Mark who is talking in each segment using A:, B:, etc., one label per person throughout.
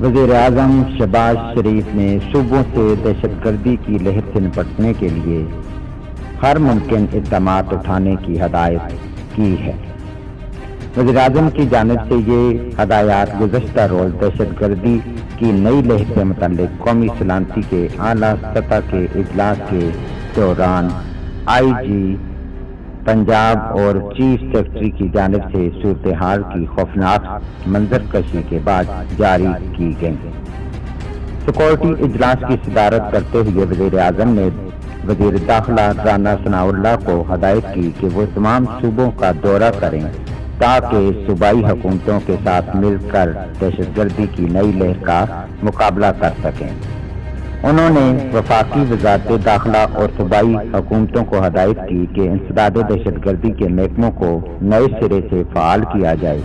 A: وزیر اعظم شہباز شریف نے صوبوں سے دہشت گردی کی لہر سے نپٹنے کے لیے ہر ممکن اقدامات اٹھانے کی ہدایت کی ہے۔ وزیر اعظم کی جانب سے یہ ہدایات گزشتہ روز دہشت گردی کی نئی لہر سے متعلق قومی سلامتی کے اعلیٰ سطح کے اجلاس کے دوران آئی جی پنجاب اور چیف سیکرٹری کی جانب سے صورتحال کی خوفناک منظر کشی کے بعد جاری کی گئیں۔ سیکورٹی اجلاس کی صدارت کرتے ہوئے وزیر اعظم نے وزیر داخلہ رانا ثناء اللہ کو ہدایت کی کہ وہ تمام صوبوں کا دورہ کریں تاکہ صوبائی حکومتوں کے ساتھ مل کر دہشت گردی کی نئی لہر کا مقابلہ کر سکیں۔ انہوں نے وفاقی وزارت داخلہ اور صوبائی حکومتوں کو ہدایت کی کہ انسداد دہشت گردی کے محکموں کو نئے سرے سے فعال کیا جائے،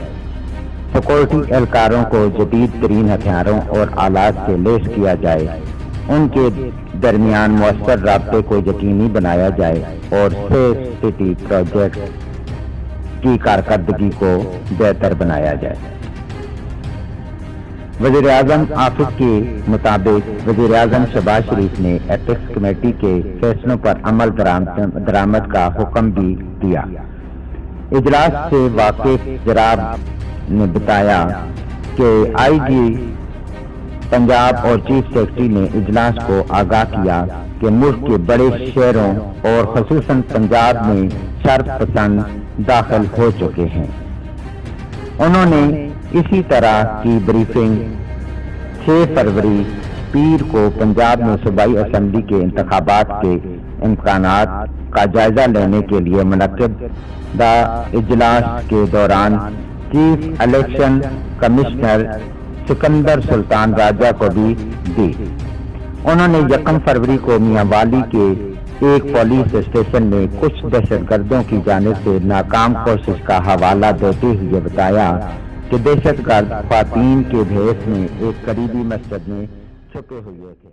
A: سیکورٹی اہلکاروں کو جدید ترین ہتھیاروں اور آلات سے لیس کیا جائے، ان کے درمیان مؤثر رابطے کو یقینی بنایا جائے اور سیف سٹی پروجیکٹ کی کارکردگی کو بہتر بنایا جائے۔ وزیر اعظم آفس کے مطابق وزیر اعظم شہباز شریف نے ایتھکس کمیٹی کے فیصلوں پر عمل درآمد کا حکم بھی دیا۔ اجلاس سے واقف جناب نے بتایا کہ آئی جی پنجاب اور چیف سیکرٹری نے اجلاس کو آگاہ کیا کہ ملک کے بڑے شہروں اور خصوصاً پنجاب میں شرط پسند داخل ہو چکے ہیں۔ انہوں نے اسی طرح کی بریفنگ 6 فروری پیر کو پنجاب میں صوبائی اسمبلی کے انتخابات کے امکانات کا جائزہ لینے کے لیے منعقدہ اجلاس کے دوران چیف الیکشن کمشنر سکندر سلطان راجہ کو بھی دی۔ انہوں نے 1 فروری کو میاں والی کے ایک پولیس اسٹیشن میں کچھ دہشت گردوں کی جانب سے ناکام کوشش کا حوالہ دیتے ہوئے بتایا کہ دہشت گرد خواتین کے بھیس میں ایک قریبی مسجد میں چھپے ہوئے تھے۔